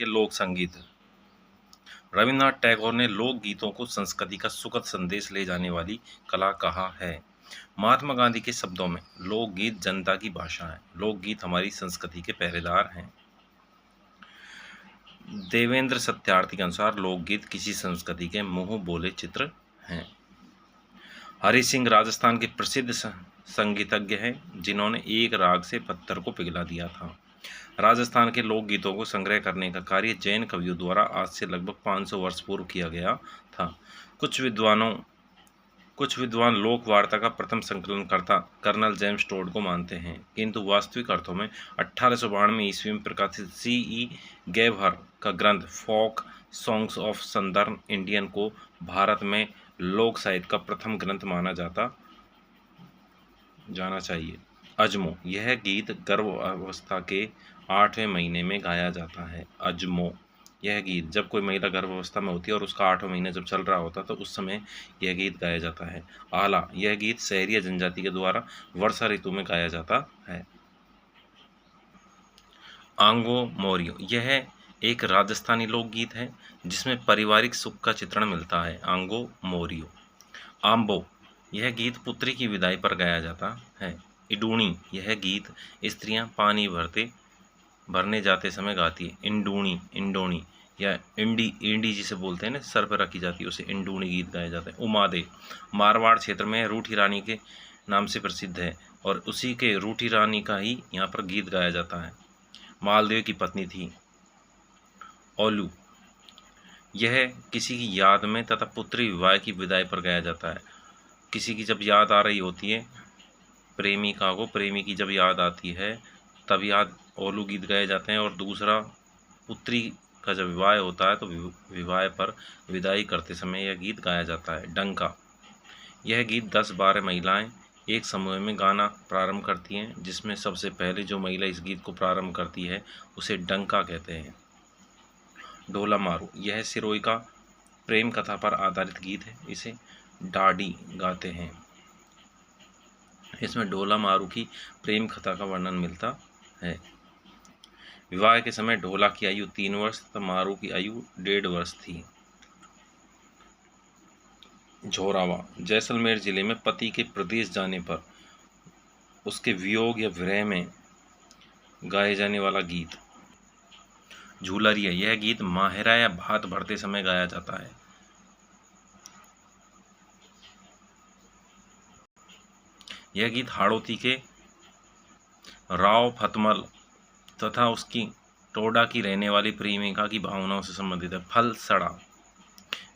के लोक संगीत। रविन्द्रनाथ टैगोर ने लोकगीतों को संस्कृति का सुखद संदेश ले जाने वाली कला कहा है। महात्मा गांधी के शब्दों में लोकगीत जनता की भाषा है। लोकगीत हमारी संस्कृति के पहरेदार हैं। देवेंद्र सत्यार्थी के अनुसार लोकगीत किसी संस्कृति के मुंह बोले चित्र हैं। हरि सिंह राजस्थान के प्रसिद्ध संगीतज्ञ हैं, जिन्होंने एक राग से पत्थर को पिघला दिया था। राजस्थान के लोकगीतों को संग्रह करने का कार्य जैन कवियों द्वारा आज से लगभग 500 वर्ष पूर्व किया गया था। कुछ विद्वान लोक वार्ता का प्रथम संकलनकर्ता कर्नल जेम्स टोड को मानते हैं, किंतु वास्तविक अर्थों में 1892 ईस्वी में प्रकाशित C.E. गेवहर का ग्रंथ folk songs of southern Indian को भारत में लोक साहित्य का प्रथम ग्रंथ माना जाना चाहिए। अजमो, यह गीत गर्भावस्था के 8वें महीने में गाया जाता है। अजमो, यह गीत जब कोई महिला गर्भावस्था में होती है और उसका 8वां महीना जब चल रहा होता है तो उस समय यह गीत गाया जाता है। आला, यह गीत शहरी जनजाति के द्वारा वर्षा ऋतु में गाया जाता है। आंगो मोरियो, यह एक राजस्थानी लोकगीत है जिसमें पारिवारिक सुख का चित्रण मिलता है। आंगो मोरियो। आम्बो, यह गीत पुत्री की विदाई पर गाया जाता है। इडूणी, यह गीत स्त्रियां पानी भरने जाते समय गाती है। इंडोणी या इंडी जिसे बोलते हैं ना, सर पर रखी जाती है, उसे इंडूणी गीत गाया जाता है। उमादे, मारवाड़ क्षेत्र में रूठी रानी के नाम से प्रसिद्ध है और उसी के रूठी रानी का ही यहाँ पर गीत गाया जाता है। मालदेव की पत्नी थी। ओलू, यह किसी की याद में तथा पुत्री विवाह की विदाई पर गाया जाता है। किसी की जब याद आ रही होती है, प्रेमिका को प्रेमी की जब याद आती है तब याद ओलू गीत गाए जाते हैं। और दूसरा, पुत्री का जब विवाह होता है तो विवाह पर विदाई करते समय यह गीत गाया जाता है। डंका, यह गीत 10-12 महिलाएं एक समूह में गाना प्रारंभ करती हैं, जिसमें सबसे पहले जो महिला इस गीत को प्रारंभ करती है उसे डंका कहते हैं। ढोला मारू, यह सिरोही का प्रेम कथा पर आधारित गीत है। इसे डाडी गाते हैं। इसमें ढोला मारू की प्रेम कथा का वर्णन मिलता है। विवाह के समय ढोला की आयु 3 वर्ष तथा मारू की आयु 1.5 वर्ष थी। झोरावा, जैसलमेर जिले में पति के प्रदेश जाने पर उसके वियोग या विरह में गाए जाने वाला गीत। झूलरिया, यह गीत माहिरा या भात भरते समय गाया जाता है। यह गीत हाड़ौती के राव फतमल तथा उसकी टोडा की रहने वाली प्रेमिका की भावनाओं से संबंधित है। फल सड़ा,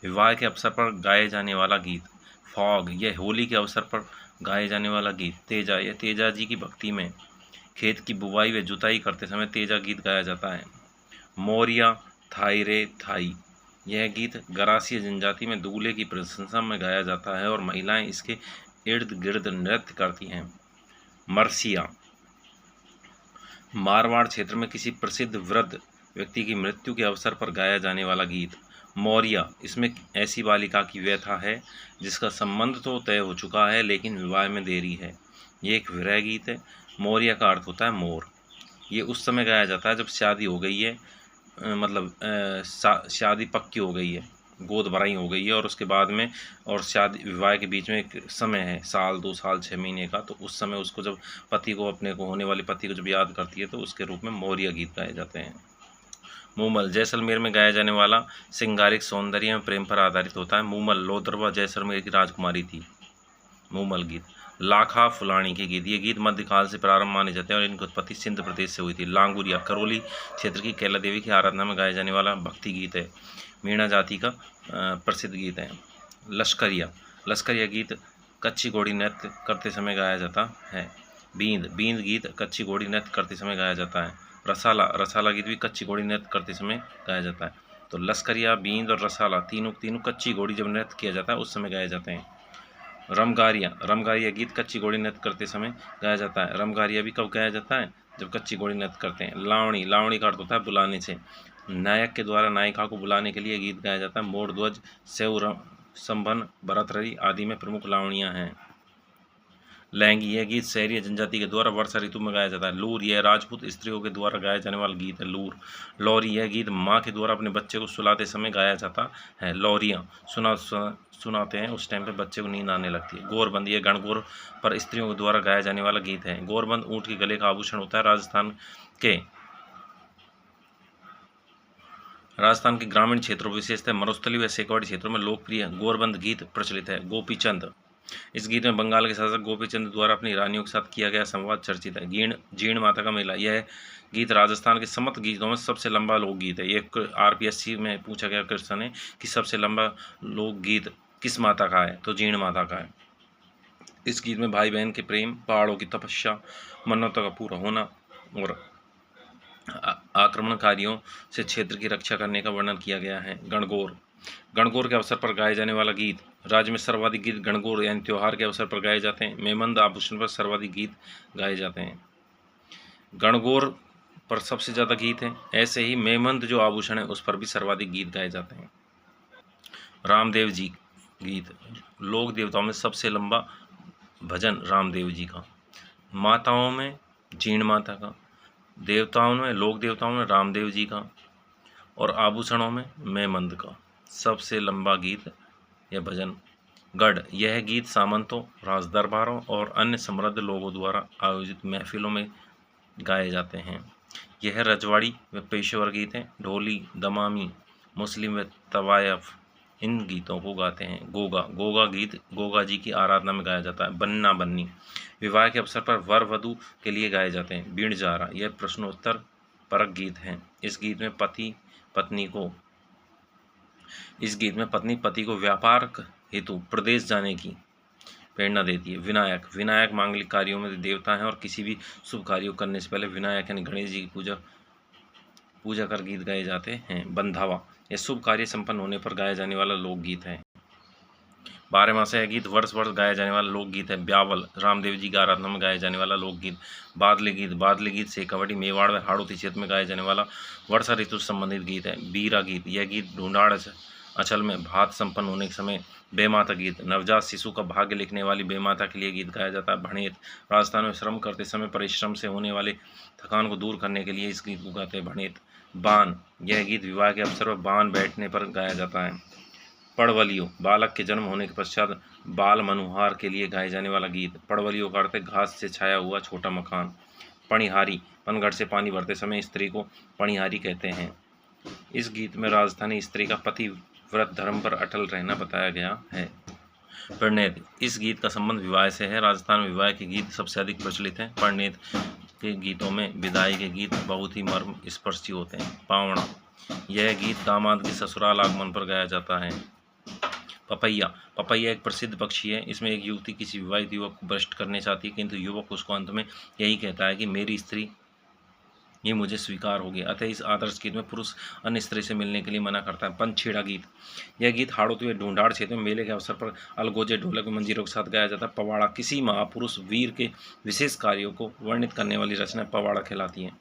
विवाह के अवसर पर गाए जाने वाला गीत। फॉग, यह होली के अवसर पर गाए जाने वाला गीत। तेजा, यह तेजा जी की भक्ति में खेत की बुवाई व जुताई करते समय तेजा गीत गाया जाता है। मोरिया थाई रे थाई, यह गीत गरासिया जनजाति में दूल्हे की प्रशंसा में गाया जाता है और महिलाएं इसके इर्द गिर्द नृत्य करती हैं। मरसिया, मारवाड़ क्षेत्र में किसी प्रसिद्ध वृद्ध व्यक्ति की मृत्यु के अवसर पर गाया जाने वाला गीत। मौरिया, इसमें ऐसी बालिका की व्यथा है जिसका संबंध तो तय हो चुका है लेकिन विवाह में देरी है। ये एक विरह गीत है। मौरिया का अर्थ होता है मोर। ये उस समय गाया जाता है जब शादी हो गई है, शादी पक्की हो गई है, गोद भराई हो गई है और उसके बाद में और शादी विवाह के बीच में एक समय है, 1 साल 2 साल 6 महीने का, तो उस समय उसको जब पति को अपने को होने वाले पति को जब याद करती है तो उसके रूप में मौरिया गीत गाए जाते हैं। मूमल, जैसलमेर में गाया जाने वाला सिंगारिक सौंदर्य एवं प्रेम पर आधारित होता है। मूमल लोदरवा जैसलमेर की राजकुमारी थी। मूमल गीत। लाखा फुलानी के गीत, ये गीत मध्यकाल से प्रारंभ माने जाते हैं और इनकी उत्पत्ति सिंध प्रदेश से हुई थी। लांगुरिया करौली क्षेत्र की कैला देवी की आराधना में गाया जाने वाला भक्ति गीत है। मीणा जाति का प्रसिद्ध गीत है। लश्करिया गीत कच्ची घोड़ी नृत्य करते समय गाया जाता है। बींद गीत कच्ची घोड़ी नृत्य करते समय गाया जाता है। रसाला गीत भी कच्ची घोड़ी नृत्य करते समय गाया जाता है। तो लश्करिया, बींद और रसाला तीनों कच्ची घोड़ी जब नृत्य किया जाता है उस समय गाए जाते हैं। रमगारिया गीत कच्ची घोड़ी नृत्य करते समय गाया जाता है। रमगारिया भी कब गाया जाता है? जब कच्ची घोड़ी नृत्य करते हैं। लावणी का अर्थ होता है बुलाने से। नायक के द्वारा नायिका को बुलाने के लिए गीत गाया जाता है। मोर ध्वज, सेव संबन, भरतहरि आदि में प्रमुख लावणियाँ हैं। लहंगी, यह गीत शहरी या जनजाति के द्वारा वर्षा ऋतु में गाया जाता है। लूर, यह राजपूत स्त्रियों के द्वारा गाया जाने वाला गीत है। लूर। लौरी, यह गीत माँ के द्वारा अपने बच्चे को सुलाते समय गाया जाता है। लौरियाँ सुनाते हैं, उस टाइम पे बच्चे को नींद आने लगती है। गोरबंद, यह गणगौर पर स्त्रियों के द्वारा गाया जाने वाला गीत है। गोरबंद ऊँट के गले का आभूषण होता है। राजस्थान के ग्रामीण क्षेत्रों, विशेषतः मरुस्थलीय व शेखावाड़ी क्षेत्रों में लोकप्रिय गोरबंद गीत प्रचलित है। गोपीचंद, इस गीत में बंगाल के शासक गोपीचंद द्वारा अपनी रानियों के साथ किया गया संवाद चर्चित है। जीण माता का मेला, यह गीत राजस्थान के समस्त गीतों में सबसे लंबा लोकगीत है। ये RPSC में पूछा गया क्वेश्चन है कि सबसे लंबा लोकगीत किस माता का है, तो जीण माता का है। इस गीत में भाई बहन के प्रेम, पहाड़ों की तपस्या, मन्नतों का पूरा होना और आक्रमणकारियों से क्षेत्र की रक्षा करने का वर्णन किया गया है। गणगौर, गणगौर के अवसर पर गाए जाने वाला गीत। राज्य में सर्वाधिक गीत गणगौर यानी त्योहार के अवसर पर गाए जाते हैं। मेमंद आभूषण पर सर्वाधिक गीत गाए जाते हैं। गणगौर पर सबसे ज़्यादा गीत हैं, ऐसे ही मेमंद जो आभूषण है उस पर भी सर्वाधिक गीत गाए जाते हैं। रामदेव जी गीत, लोक देवताओं में सबसे लंबा भजन रामदेव जी का। माताओं में जीण माता का, देवताओं में, लोक देवताओं में रामदेव जी का और आभूषणों में मेमंद का सबसे लंबा गीत या भजन। गढ़, यह गीत सामंतों, राज दरबारों और अन्य समृद्ध लोगों द्वारा आयोजित महफिलों में गाए जाते हैं। यह रजवाड़ी व पेशेवर गीत हैं। ढोली, दमामी, मुस्लिम व तवायफ इन गीतों को गाते हैं। गोगा, गोगा गीत गोगा जी की आराधना में गाया जाता है। बन्ना बन्नी, विवाह के अवसर पर वर वधू के लिए गाए जाते हैं। बीण जारा, यह प्रश्नोत्तर परक गीत हैं। इस गीत में पत्नी पति को व्यापार हेतु प्रदेश जाने की प्रेरणा देती है। विनायक, विनायक मांगलिक कार्यों में देवता हैं और किसी भी शुभ कार्य करने से पहले विनायक यानी गणेश जी की पूजा कर गीत गाए जाते हैं। बंधावा, यह शुभ कार्य संपन्न होने पर गाया जाने वाला लोकगीत है। 12 मासा, यह गीत वर्ष गाया जाने वाला लोकगीत है। ब्यावल, रामदेव जी की आराधना में गाया जाने वाला लोकगीत। बादली गीत शेखावाटी, मेवाड़ व हाड़ौती क्षेत्र में गाया जाने वाला वर्षा ऋतु से संबंधित गीत है। बीरा गीत, यह गीत ढूंढाड़ अंचल में भात संपन्न होने के समय बेमाता गीत, नवजात शिशु का भाग्य लिखने वाली बेमाता के लिए गीत गाया जाता है। भणेत, राजस्थान में श्रम करते समय परिश्रम से होने वाले थकान को दूर करने के लिए इस गीत को गाते हैं। भणेत। बान, यह गीत विवाह के अवसर पर बान बैठने पर गाया जाता है। पड़वलियों, बालक के जन्म होने के पश्चात बाल मनुहार के लिए गाए जाने वाला गीत। पड़वलियों का अर्थ घास से छाया हुआ छोटा मकान। पणिहारी, पनघट से पानी भरते समय स्त्री को पणिहारी कहते हैं। इस गीत में राजस्थानी स्त्री का पति व्रत धर्म पर अटल रहना बताया गया है। परिणय, इस गीत का संबंध विवाह से है। राजस्थान में विवाह के गीत सबसे अधिक प्रचलित हैं। परिणय के गीतों में विदाई के गीत बहुत ही मर्म स्पर्शी होते हैं। पावना, यह गीत दामाद के ससुराल आगमन पर गाया जाता है। पपैया, पपैया एक प्रसिद्ध पक्षी है। इसमें एक युवती किसी विवाहित युवक को भ्रष्ट करने चाहती है, किंतु युवक उसको अंत में यही कहता है कि मेरी स्त्री ये मुझे स्वीकार हो गया। अतः इस आदर्श गीत में पुरुष अन्य स्त्री से मिलने के लिए मना करता है। पंछेड़ा गीत, यह गीत हाड़ौती व ढूंढाड़ क्षेत्र में मेले के अवसर पर अलगोजे, ढोलक व मंजीरों के साथ गाया जाता है। पवाड़ा, किसी महापुरुष वीर के विशेष कार्यों को वर्णित करने वाली रचना पवाड़ा कहलाती है।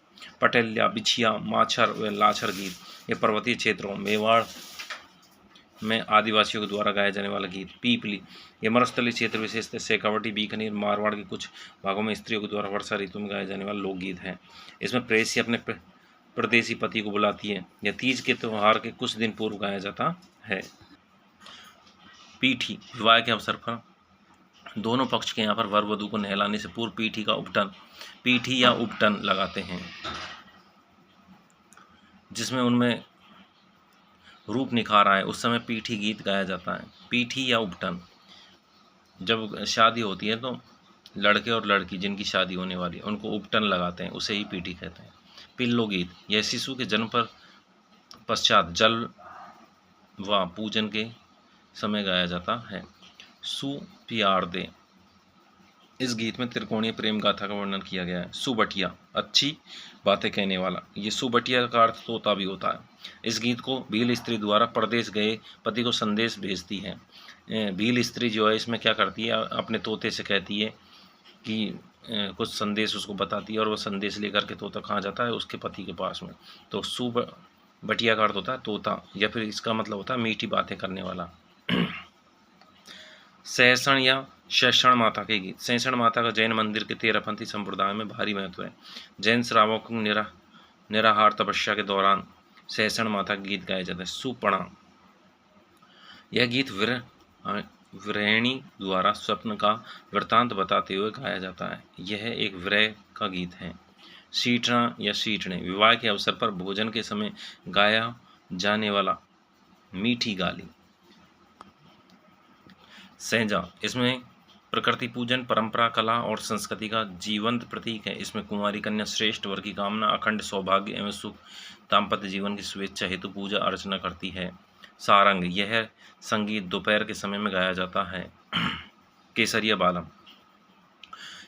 पटेल्या, बिछिया, माछर व लाछर गीत, ये पर्वतीय क्षेत्रों मेवाड़ में आदिवासियों के द्वारा गाया जाने वाला गीत। पीपली, यह मरुस्थलीय क्षेत्र विशेषतः शेखावाटी, बीकानेर, मारवाड़ के कुछ भागों में स्त्रियों के द्वारा वर्षा ऋतु में गाया जाने वाला लोकगीत है। इसमें प्रेयसी अपने परदेसी पति को बुलाती है। यह तीज के त्यौहार के कुछ दिन पूर्व गाया जाता है। पीठी, विवाह के अवसर पर दोनों पक्ष के यहाँ पर वर वधू को नहलाने से पूर्व पीठी या उपटन लगाते हैं, जिसमें उनमें रूप निखार आए, उस समय पीठी गीत गाया जाता है। पीठी या उपटन, जब शादी होती है तो लड़के और लड़की जिनकी शादी होने वाली है उनको उपटन लगाते हैं, उसे ही पीठी कहते हैं। पिल्लो गीत, यह शिशु के जन्म पर पश्चात जल व पूजन के समय गाया जाता है। सुपियार दे, इस गीत में त्रिकोणीय प्रेम गाथा का वर्णन किया गया है। सुबटिया, अच्छी बातें कहने वाला, ये सुबटिया का अर्थ तोता भी होता है। इस गीत को भील स्त्री द्वारा परदेश गए पति को संदेश भेजती है। भील स्त्री जो है इसमें क्या करती है, अपने तोते से कहती है कि कुछ संदेश उसको बताती है और वह संदेश लेकर के तोता कहाँ जाता है, उसके पति के पास में। तो सुबटिया का अर्थ होता है तोता, या फिर इसका मतलब होता है मीठी बातें करने वाला। सहसण या शैषण माता के गीत। शैषण माता का जैन मंदिर के तेरहपंथी संप्रदाय में भारी महत्व है। जैन श्रावकों को निराहार तपस्या के दौरान शैषण माता का गीत गाया जाता है। सुपणा, यह गीत विरहिणी द्वारा स्वप्न का वृतांत बताते हुए गाया जाता है। यह एक विरह का गीत है। सीटना या सीटने, विवाह के अवसर पर भोजन के समय गाया जाने वाला मीठी गाली। सैजा, इसमें प्रकृति पूजन, परंपरा, कला और संस्कृति का जीवंत प्रतीक है। इसमें कुंवारी कन्या श्रेष्ठ वर की कामना, अखंड सौभाग्य एवं सुख, दाम्पत्य जीवन की शुभेच्छा हेतु पूजा अर्चना करती है। सारंग, यह संगीत दोपहर के समय में गाया जाता है। केसरिया बालम,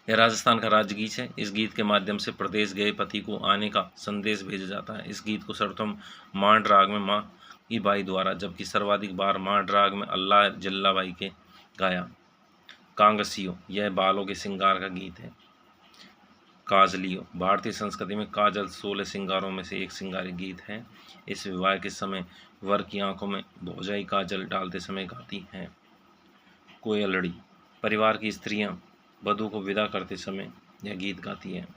यह राजस्थान का राज्य गीत है। इस गीत के माध्यम से प्रदेश गए पति को आने का संदेश भेजा जाता है। इस गीत को सर्वप्रथम मांड राग में माँ की बाई द्वारा, जबकि सर्वाधिक बार मांड राग में अल्लाह जल्लाबाई के गाया। कांगसियो, यह बालों के श्रृंगार का गीत है। काजलियो, भारतीय संस्कृति में काजल 16 श्रृंगारों में से एक श्रृंगारी गीत है। इस विवाह के समय वर की आंखों में भौजाई काजल डालते समय गाती हैं। कोयलड़ी, परिवार की स्त्रियां वधू को विदा करते समय यह गीत गाती हैं।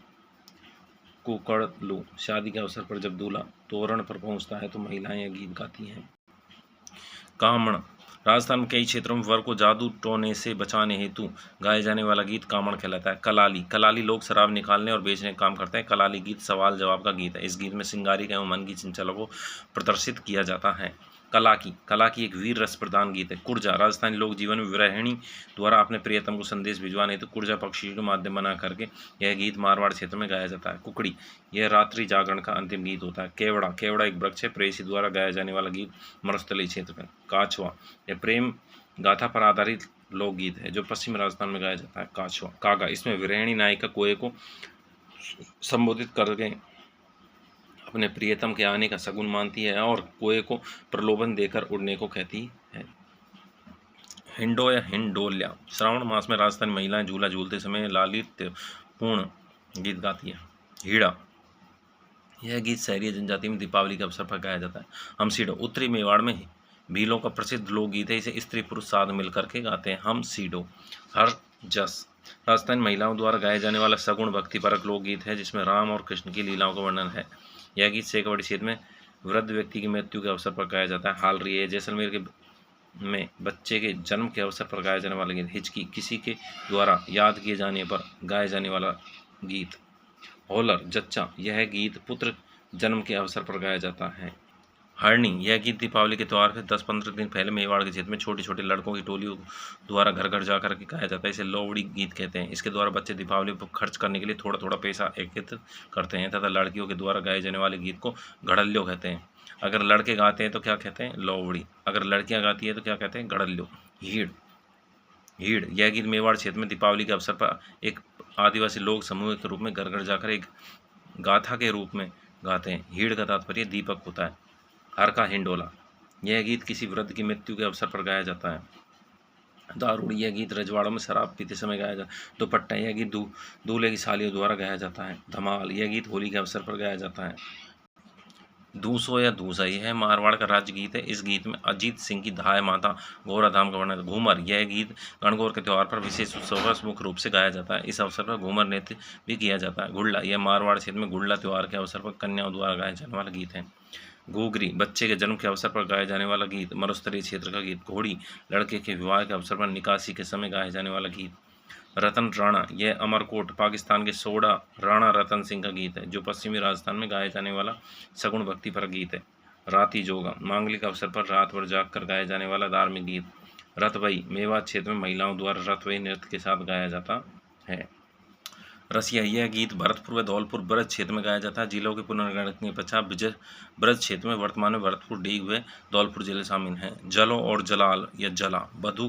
कुकड़लू, शादी के अवसर पर जब दूल्हा तोरण पर पहुंचता है तो महिलाएं यह गीत गाती हैं। कामण, राजस्थान में कई क्षेत्रों में वर को जादू टोने से बचाने हेतु गाए जाने वाला गीत कामण कहलाता है। कलाली, कलाली लोग शराब निकालने और बेचने का काम करते हैं। कलाली गीत सवाल जवाब का गीत है। इस गीत में श्रृंगारिक एवं मन की चंचलों को प्रदर्शित किया जाता है। कलाकी एक वीर रस प्रदान गीत है। कुर्जा, राजस्थानी लोक जीवन में विरहिणी द्वारा अपने प्रियतम को संदेश भिजवाने हेतु कुर्जा पक्षी को माध्यम बना करके यह गीत मारवाड़ क्षेत्र में गाया जाता है। कुकड़ी, यह रात्रि जागरण का अंतिम गीत होता है। केवड़ा, केवड़ा एक वृक्ष है। प्रेयसी द्वारा गाया जाने वाला गीत मरुस्थलीय क्षेत्र में। काछवा, यह प्रेम गाथा पर आधारित लोकगीत है जो पश्चिम राजस्थान में गाया जाता है। काछवा। कागा, इसमें विरहिणी नायिका कोए को संबोधित करके अपने प्रियतम के आने का शगुन मानती है और कोए को प्रलोभन देकर उड़ने को कहती है। हिंडो या हिंडोल्या, श्रावण मास में राजस्थानी महिलाएं झूला झूलते समय लालित्यपूर्ण गीत गाती है। हीड़ा, यह गीत शहरी जनजाति में दीपावली के अवसर पर गाया जाता है। हमसीडो, उत्तरी मेवाड़ में भीलों का प्रसिद्ध लोकगीत है। इसे स्त्री पुरुष साथ मिलकर के गाते हैं। हमसीडो। हर जस, राजस्थानी महिलाओं द्वारा गाए जाने वाला सगुण भक्तिपरक लोकगीत है जिसमें राम और कृष्ण की लीलाओं का वर्णन है। यह गीत शेखवाड़ी क्षेत्र में वृद्ध व्यक्ति की मृत्यु के अवसर पर गाया जाता है। हाल रही है, जैसलमेर के में बच्चे के जन्म के अवसर पर गाया जाने वाला गीत। हिचकी, किसी के द्वारा याद किए जाने पर गाया जाने वाला गीत। होलर जच्चा, यह गीत पुत्र जन्म के अवसर पर गाया जाता है। हरणी, यह गीत दीपावली के त्यौहार से 10-15 दिन पहले मेवाड़ के क्षेत्र में छोटे छोटे लड़कों की टोलियों द्वारा घर घर जाकर के गाया जाता है। इसे लोवड़ी गीत कहते हैं। इसके द्वारा बच्चे दीपावली पर खर्च करने के लिए थोड़ा थोड़ा पैसा एकत्रित करते हैं तथा लड़कियों के द्वारा गाए जाने वाले गीत को घड़ल्यो कहते हैं। अगर लड़के गाते हैं तो क्या कहते हैं? लोवड़ी। अगर लड़कियां गाती है तो क्या कहते हैं? घड़ल्यो। हीड़, यह गीत मेवाड़ क्षेत्र में दीपावली के अवसर पर एक आदिवासी लोक समूह के रूप में घर घर जाकर एक गाथा के रूप में गाते हैं। हीड़ का तात्पर्य दीपक होता है। हर का हिंडोला, यह गीत किसी वृद्ध की मृत्यु के अवसर पर गाया जाता है। दारूड़ी, यह गीत रजवाड़ों में शराब पीते समय गाया जाता है। दुपट्टा, यह गीत दूल्हे की सालियों द्वारा गाया जाता है। धमाल, यह गीत होली के अवसर पर गाया जाता है। धूसो या धूसा, यह मारवाड़ का राज्य गीत है। इस गीत में अजीत सिंह की धाय माता गौराधाम का वर्णन है। घूमर, यह गीत गणगौर के त्यौहार पर विशेष उत्सव पर मुख्य रूप से गाया जाता है। इस अवसर पर घूमर नृत्य भी किया जाता है। गुड़ला, यह मारवाड़ क्षेत्र में गुड़ला त्यौहार के अवसर पर कन्याओं द्वारा गाया जाने वाला गीत है। घूगरी, बच्चे के जन्म के अवसर पर गाए जाने वाला गीत, मरुस्थलीय क्षेत्र का गीत। घोड़ी, लड़के के विवाह के अवसर पर निकासी के समय गाए जाने वाला गीत। रतन राणा, यह अमरकोट पाकिस्तान के सोडा राणा रतन सिंह का गीत है जो पश्चिमी राजस्थान में गाए जाने वाला सगुण भक्ति पर गीत है। राती जोगा, मांगलिक अवसर पर रात भर जाग कर गाए जाने वाला धार्मिक गीत। रतवई, मेवात क्षेत्र में महिलाओं द्वारा रतवई नृत्य के साथ गाया जाता है। रसिया, यह गीत भरतपुर व धौलपुर ब्रज क्षेत्र में गाया जाता है। जिलों के पुनर्गठन के पश्चात ब्रज क्षेत्र में वर्तमान में भरतपुर, डीग व धौलपुर जिले शामिल हैं। जलो और जलाल या जला, वधू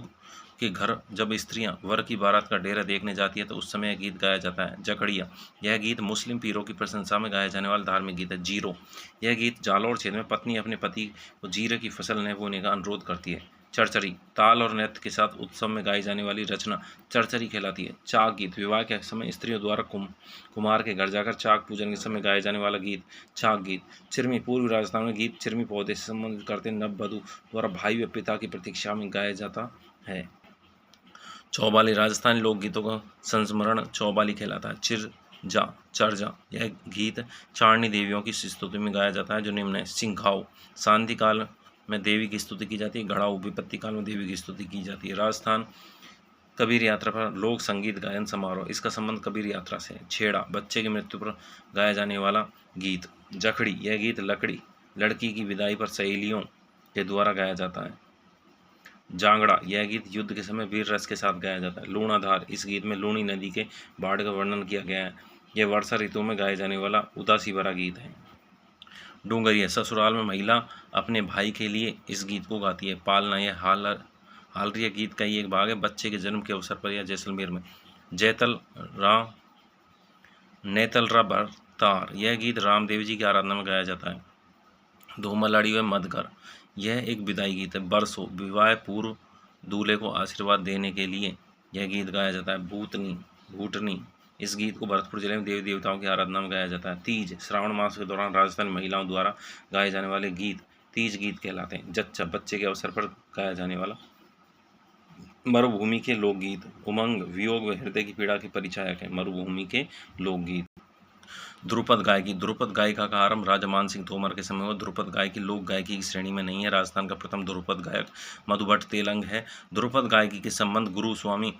के घर जब स्त्रियां वर की बारात का डेरा देखने जाती है तो उस समय यह गीत गाया जाता है। जकड़िया, यह गीत मुस्लिम पीरों की प्रशंसा में गाया जाने वाला धार्मिक गीत है। जीरो, यह गीत जालौर क्षेत्र में पत्नी अपने पति को जीरे की फसल न बोने का अनुरोध करती है। चरचरी, ताल और नृत्य के साथ उत्सव में गाई जाने वाली रचना चरचरी कहलाती है। चाक गीत, विवाह के समय स्त्रियों द्वारा कुमार के घर जाकर चाक पूजन के समय गाए जाने वाला गीत चाक गीत। चिरमी, पूर्वी राजस्थान में गीत चिरमी पौधे से संबंधित करते नववधू द्वारा भाई व पिता की प्रतीक्षा में गाया जाता है। चौबाली राजस्थानी लोकगीतों का संस्मरण चौबाली कहलाता है। चिरजा चरजा यह गीत चारणी देवियों की स्तुति में गाया जाता है जो निम्न है। सिंघाओ शांति काल में देवी की स्तुति की जाती है। घड़ाऊ विपत्ति काल में देवी की स्तुति की जाती है। राजस्थान कबीर यात्रा पर लोक संगीत गायन समारोह, इसका संबंध कबीर यात्रा से है। छेड़ा बच्चे की मृत्यु पर गाया जाने वाला गीत। जखड़ी यह गीत लड़की की विदाई पर सहेलियों के द्वारा गाया जाता है। जांगड़ा यह गीत युद्ध के समय वीर रस के साथ गाया जाता है। लूणाधार इस गीत में लूणी नदी के बाढ़ का वर्णन किया गया है। यह वर्षा ऋतु में गाए जाने वाला उदासी भरा गीत है। डूंगरिया ससुराल में महिला अपने भाई के लिए इस गीत को गाती है। पालना यह हालरिया गीत का ही एक भाग है। बच्चे के जन्म के अवसर पर या जैसलमेर में। नेतलरा भरतार यह गीत रामदेव जी की आराधना में गाया जाता है। धूमलाड़ी व मदगर यह एक विदाई गीत है। बरसो विवाह पूर्व दूल्हे को आशीर्वाद देने के लिए यह गीत गाया जाता है। भूटनी इस गीत को भरतपुर जिले में देवी देवताओं की आराधना में गाया जाता है। तीज श्रावण मास के दौरान राजस्थानी महिलाओं द्वारा गाए जाने वाले गीत तीज गीत कहलाते हैं। जच्चा बच्चे के अवसर पर गाया जाने वाला। मरुभूमि के लोकगीत। उमंग वियोग व हृदय की पीड़ा के परिचायक है। मरुभूमि के लोकगीत। ध्रुपद गायकी ध्रुपद गायिका का आरंभ राजा मान सिंह तोमर के समय हुआ। ध्रुपद गायकी लोक गायकी की श्रेणी में नहीं है। राजस्थान का प्रथम ध्रुपद गायक मधुभट्ट तेलंग है। ध्रुपद गायकी के संबंध गुरु स्वामी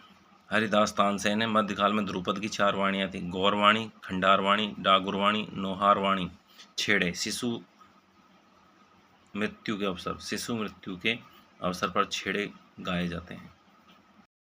हरिदास तानसेन है। मध्यकाल में ध्रुपद की 4 वाणियाँ थीं। गौरवाणी, खंडारवाणी, डागुरवाणी, नोहारवाणी। छेड़े शिशु मृत्यु के अवसर पर छेड़े गाए जाते हैं।